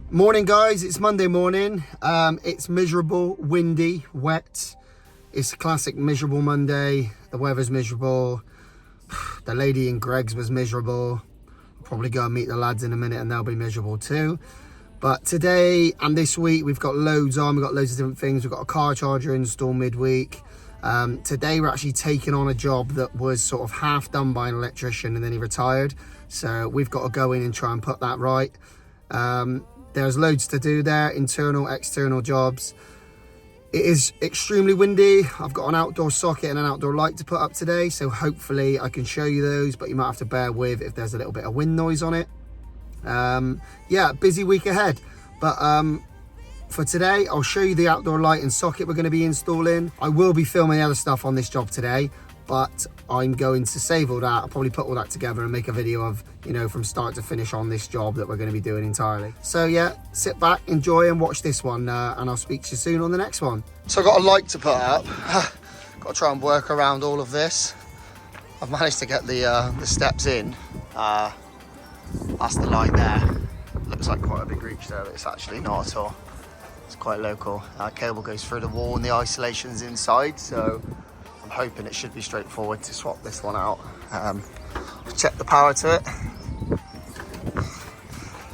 Morning guys, it's Monday morning. It's miserable, windy, wet. It's a classic miserable Monday. The weather's miserable. The lady in Greg's was miserable. I'll probably go and meet the lads in a minute and they'll be miserable too. But today and this week we've got loads on. We've got loads of different things. We've got a car charger install midweek. Today we're actually taking on a job that was sort of half done by an electrician and then he retired. So we've got to go in and try and put that right. There's loads to do there, internal, external jobs. It is extremely windy. I've got an outdoor socket and an outdoor light to put up today, so hopefully I can show you those, but you might have to bear with if there's a little bit of wind noise on it. Yeah, busy week ahead. But for today, I'll show you the outdoor light and socket we're going to be installing. I will be filming other stuff on this job today, but I'm going to save all that. I'll probably put all that together and make a video of, you know, from start to finish on this job that we're going to be doing entirely. So yeah, sit back, enjoy and watch this one, and I'll speak to you soon on the next one. So I've got a light to put up. Got to try and work around all of this. I've managed to get the steps in. That's the light there. Looks like quite a big reach there, but it's actually not at all. It's quite local. Cable goes through the wall and the isolation's inside, so I'm hoping it should be straightforward to swap this one out. Check the power to it.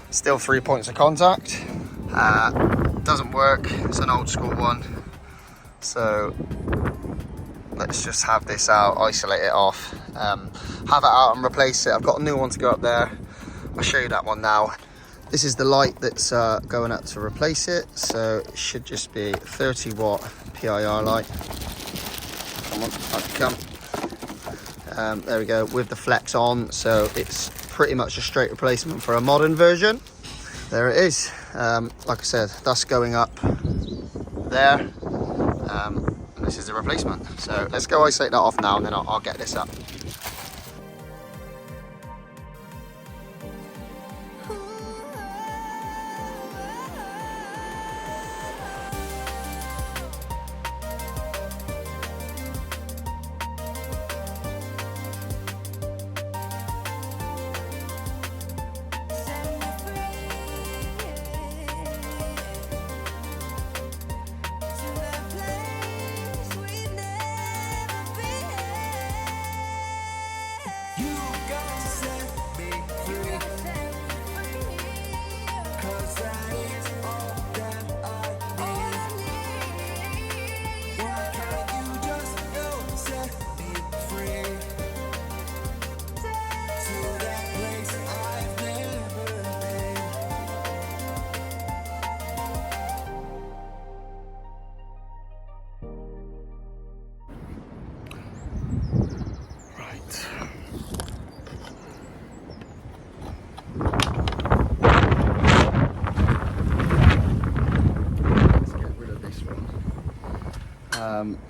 Still 3 points of contact. Doesn't work, it's an old school one. So let's just have this out, isolate it off, have it out and replace it. I've got a new one to go up there. I'll show you that one now. This is the light that's going up to replace it. So it should just be 30 watt PIR light. Come on, up you come. There we go, with the flex on, so it's pretty much a straight replacement for a modern version. There it is. Like I said, that's going up there. And this is the replacement. So let's go isolate that off now and then I'll get this up.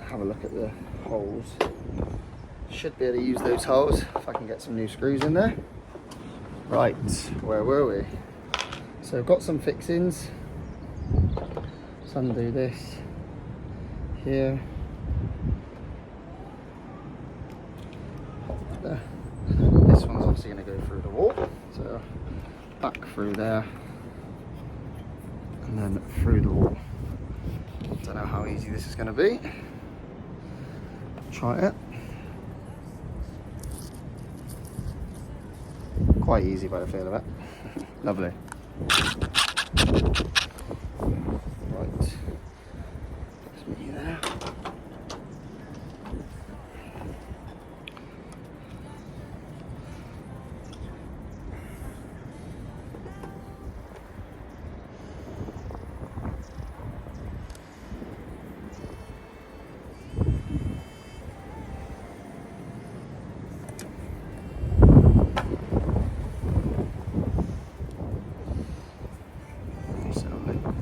Have a look at the holes. Should be able to use those holes if I can get some new screws in there. Right, where were we? So I've got some fixings. Let's undo this here. There. This one's obviously going to go through the wall, so back through there and then through the wall. Don't know how easy this is going to be. Try it. Quite easy by the feel of it. Lovely. Right. Let's meet you there.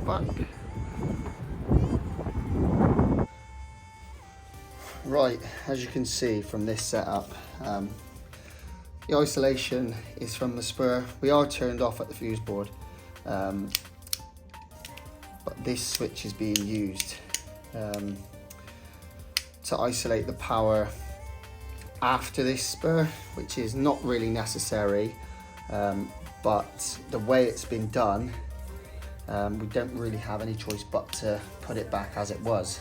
Back. Right, as you can see from this setup, the isolation is from the spur. We are turned off at the fuse board, but this switch is being used to isolate the power after this spur, which is not really necessary, but the way it's been done, we don't really have any choice but to put it back as it was.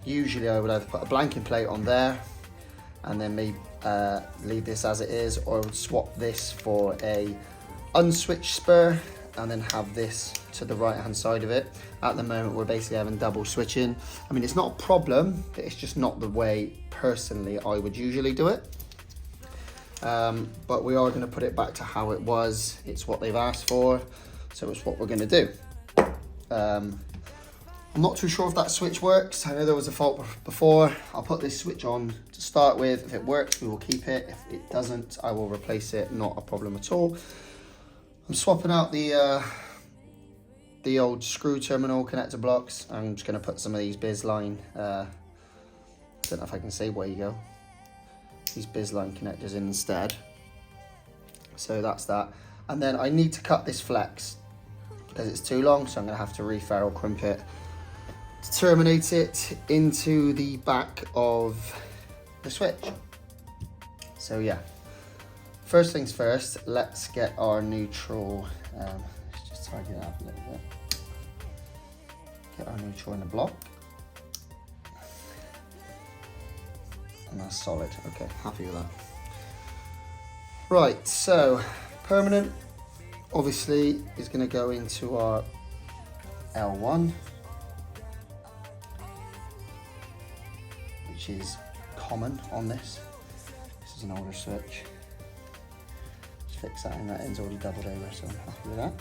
Usually I would either put a blanking plate on there and then maybe leave this as it is, or I would swap this for a unswitched spur and then have this to the right hand side of it. At the moment we're basically having double switching. I mean, it's not a problem, but it's just not the way personally I would usually do it. But we are going to put it back to how it was. It's what they've asked for, so it's what we're going to do. I'm not too sure if that switch works. I know there was a fault before. I'll put this switch on to start with. If it works, we will keep it. If it doesn't, I will replace it. Not a problem at all. I'm swapping out the old screw terminal connector blocks. I'm just going to put some of these Bizline, I don't know if I can say where you go, these Bizline connectors in instead. So that's that. And then I need to cut this flex because it's too long, so I'm going to have to referrule crimp it to terminate it into the back of the switch. So yeah, first things first, let's get our neutral, let's just tidy it up a little bit. Get our neutral in the block. And that's solid. Okay, happy with that. Right, so permanent obviously is going to go into our L1, which is common on this. This is an older switch. Just fix that in, that end's already doubled over, so I'm happy with that.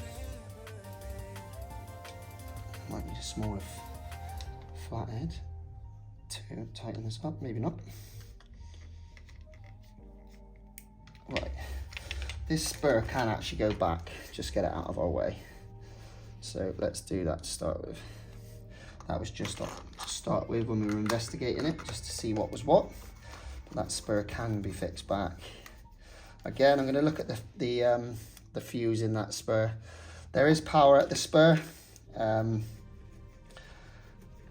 Might need a smaller flathead to tighten this up, maybe not. Right, this spur can actually go back, just get it out of our way. So let's do that to start with. That was just to start with when we were investigating it, just to see what was what. That spur can be fixed back. Again, I'm going to look at the fuse in that spur. There is power at the spur.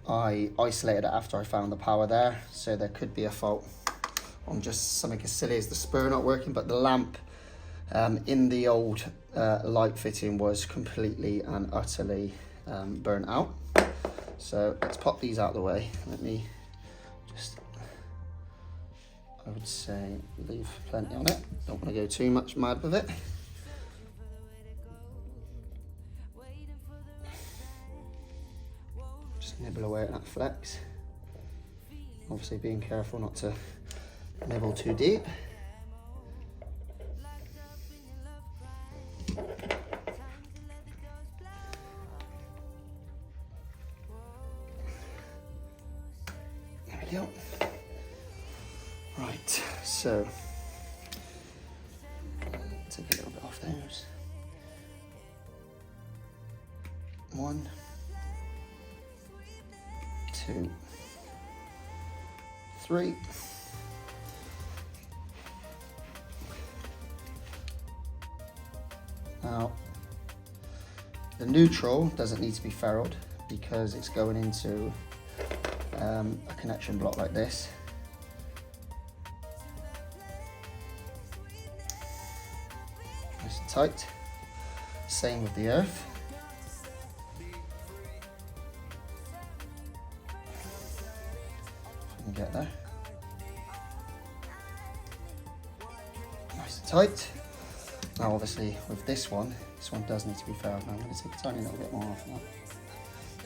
I isolated it after I found the power there, so there could be a fault on just something as silly as the spur not working, but the lamp in the old light fitting was completely and utterly burnt out. So let's pop these out of the way. Let me just, I would say, leave plenty on it. Don't want to go too much mad with it. Just nibble away at that flex. Obviously being careful not to nibble too deep. There we go. Right, so take a little bit off those. 1, 2, 3. Now, the neutral doesn't need to be ferruled because it's going into a connection block like this. Nice and tight. Same with the earth. If we can get there. Nice and tight. Now obviously with this one does need to be ferruled. Now I'm going to take a tiny little bit more off that.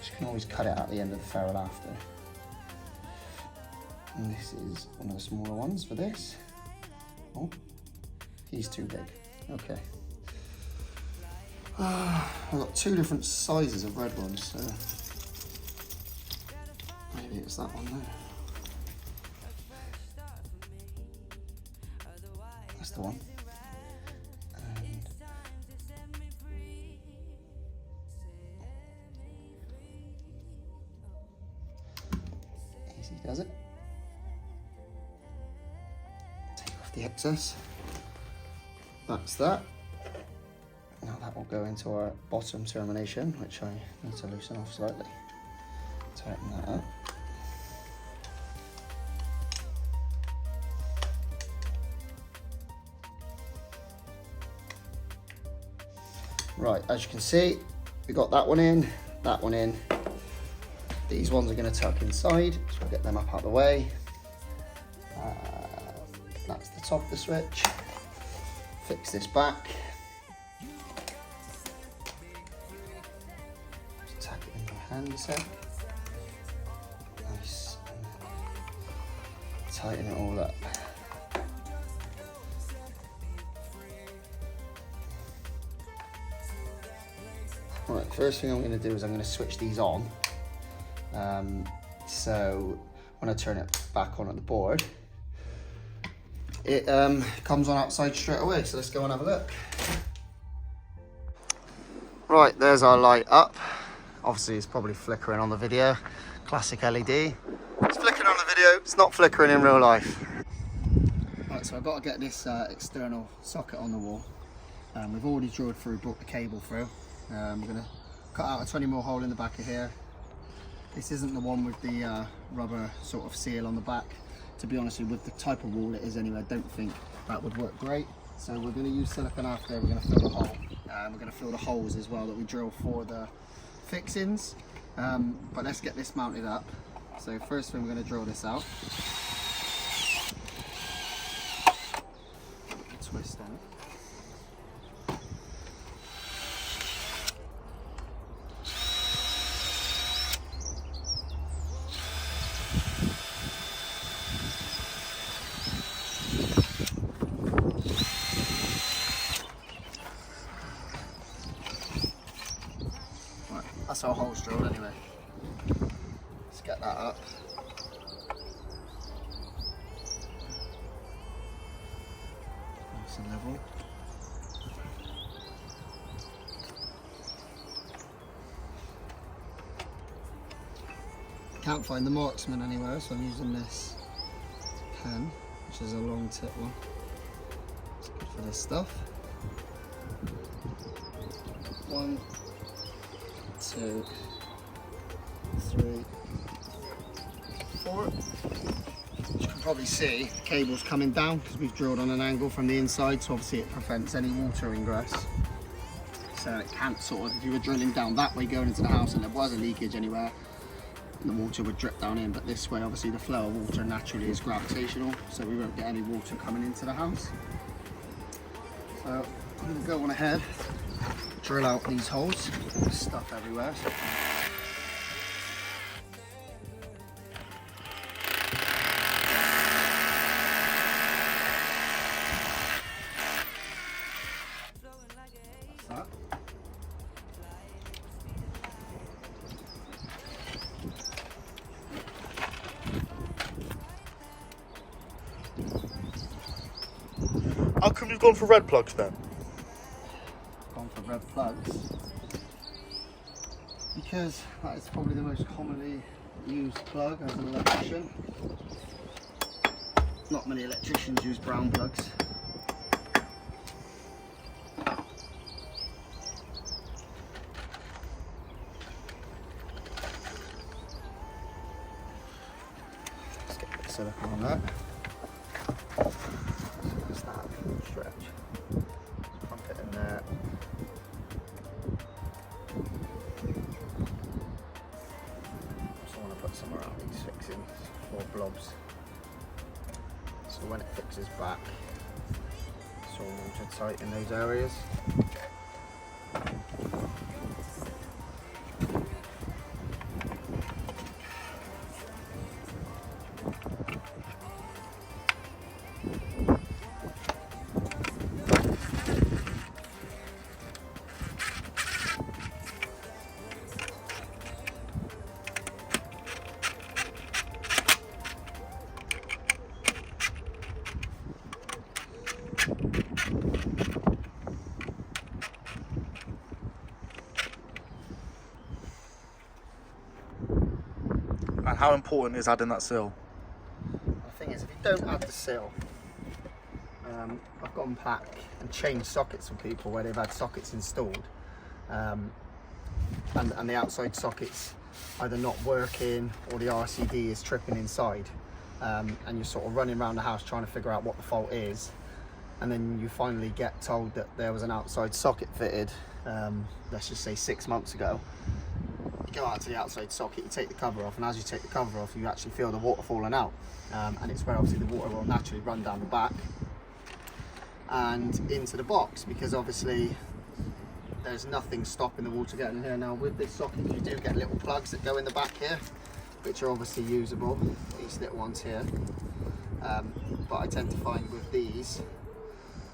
You can always cut it at the end of the ferrule after. And this is one of the smaller ones for this. Oh, he's too big. Okay. I've got 2 different sizes of red ones, so maybe it's that one there. That's the one. Easy does it. Take off the excess. That's that. Now that will go into our bottom termination, which I need to loosen off slightly. Tighten that up. Right, as you can see, we got that one in, that one in. These ones are going to tuck inside, so we'll get them up out of the way. That's the top of the switch. Fix this back. Just tack it in my hand a sec. Nice. Tighten it all up. Right, first thing I'm going to do is I'm going to switch these on. So when I turn it back on at the board, it comes on outside straight away. So let's go and have a look. Right, there's our light up. Obviously it's probably flickering on the video. Classic LED. It's flickering on the video, it's not flickering in real life. Right, so I've got to get this external socket on the wall. We've already drilled through, brought the cable through. I'm going to cut out a 20mm hole in the back of here. This isn't the one with the rubber sort of seal on the back. To be honest with the type of wall it is anyway, I don't think that would work great. So we're going to use silicone after, we're going to fill the hole. We're going to fill the holes as well that we drill for the fixings. But let's get this mounted up. So first thing, we're going to drill this out. Twist on it. That's our holes drilled anyway. Let's get that up. Nice and level. Can't find the marksman anywhere, so I'm using this pen, which is a long tip one. It's good for this stuff. 1, 2, 3, 4. As you can probably see, the cable's coming down because we've drilled on an angle from the inside, so obviously it prevents any water ingress. So it can't sort of, if you were drilling down that way going into the house and there was a leakage anywhere, the water would drip down in, but this way obviously the flow of water naturally is gravitational, so we won't get any water coming into the house. So I'm going to go on ahead, drill out these holes. There's stuff everywhere. That's that. How come you've gone for red plugs then? Gone for red plugs because that is probably the most commonly used plug as an electrician. Not many electricians use brown plugs. Let's get a bit of silicone on that. Stretch. Pump it in there. Also want to put some around these fixings for blobs. So when it fixes back, it's all watertight in those areas. And how important is adding that sill? The thing is, if you don't add the sill, I've gone back and changed sockets for people where they've had sockets installed, and the outside sockets either not working or the RCD is tripping inside, and you're sort of running around the house trying to figure out what the fault is. and then you finally get told that there was an outside socket fitted, let's just say 6 months ago. You go out to the outside socket, you take the cover off, and as you take the cover off, you actually feel the water falling out, and it's where obviously the water will naturally run down the back and into the box, because obviously there's nothing stopping the water getting in here. Now with this socket, you do get little plugs that go in the back here, which are obviously usable, these little ones here, but I tend to find with these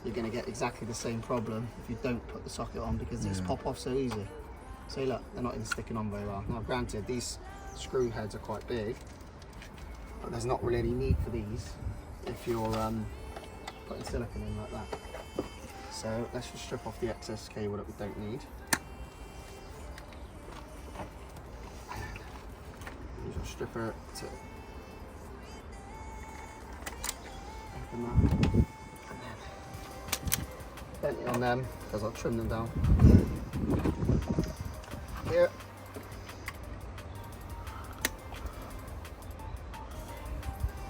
you're going to get exactly the same problem if you don't put the socket on, because these pop off so easy. See, look, they're not even sticking on very well. Now granted, these screw heads are quite big, but there's not really any need for these if you're putting silicone in like that. So let's just strip off the excess cable that we don't need. Use a stripper to open that, and then bend it on them because I'll trim them down here.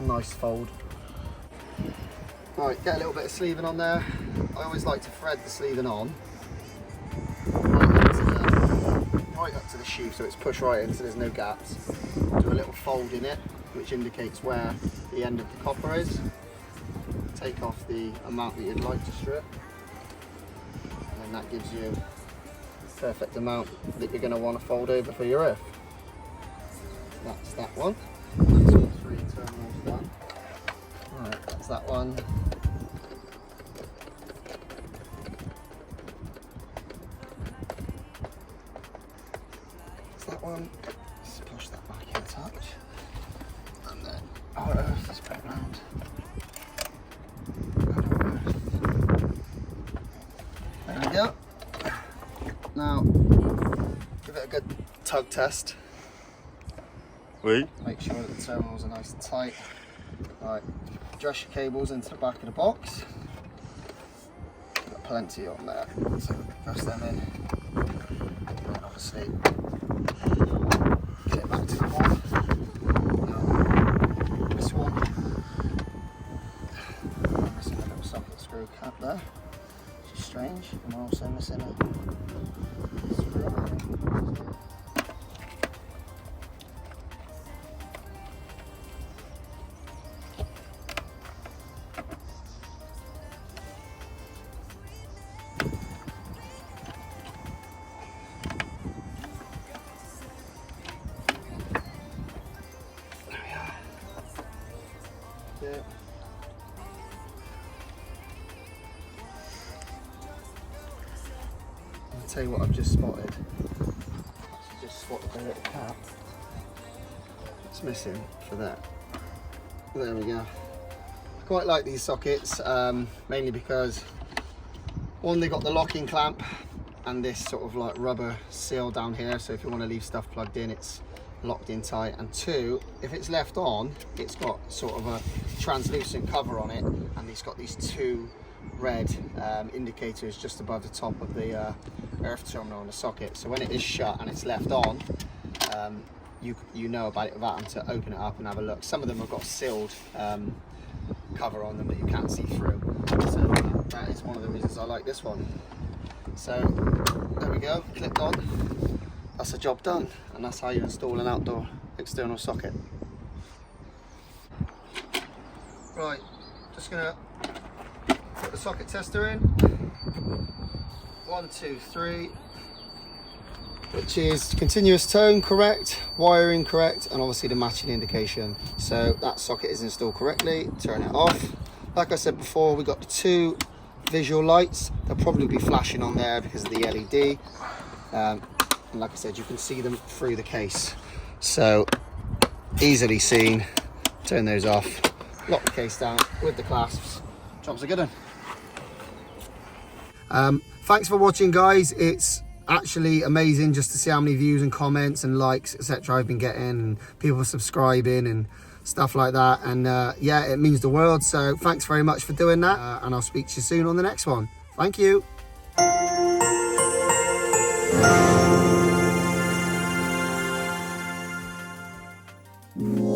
Nice fold. Right, get a little bit of sleeving on there. I always like to thread the sleeving on right up to the sheath, so it's pushed right in so there's no gaps. Do a little fold in it, which indicates where the end of the copper is. Take off the amount that you'd like to strip, and then that gives you the perfect amount that you're going to want to fold over for your earth. That's that one. That's all 3 terminals done. Right, that's that one. That's that one. Just push that back in a touch. And then our earth is put round. There we go. Now, give it a good tug test. Wait. Make sure that the terminals are nice and tight. Right, dress your cables into the back of the box. Got plenty on there, so press them in. And obviously, get it back to the wall. Now, this one, I'm missing a little socket screw cap there, which is strange, and we're also missing a screw. I'll tell you what I've just spotted. I've just spotted the little cap. It's missing for that. There we go. I quite like these sockets, mainly because one, they got the locking clamp and this sort of like rubber seal down here, so if you want to leave stuff plugged in, it's locked in tight. And two, if it's left on, it's got sort of a translucent cover on it, and it's got these 2 red indicators just above the top of the earth terminal on the socket. So when it is shut and it's left on, you know about it without having to open it up and have a look. Some of them have got sealed cover on them that you can't see through. So that is one of the reasons I like this one. So there we go, clipped on. That's the job done, and that's how you install an outdoor external socket. Right, just gonna put the socket tester in. 1, 2, 3, which is continuous tone correct, wiring correct, and obviously the matching indication. So that socket is installed correctly. Turn it off. Like I said before, we got the 2 visual lights. They'll probably be flashing on there because of the LED. And like I said, you can see them through the case. So easily seen. Turn those off. Lock the case down with the clasps. Job's a good one. Thanks for watching, guys. It's actually amazing just to see how many views and comments and likes, etc. I've been getting, and people subscribing and stuff like that. And yeah, it means the world. So thanks very much for doing that. And I'll speak to you soon on the next one. Thank you. Yeah.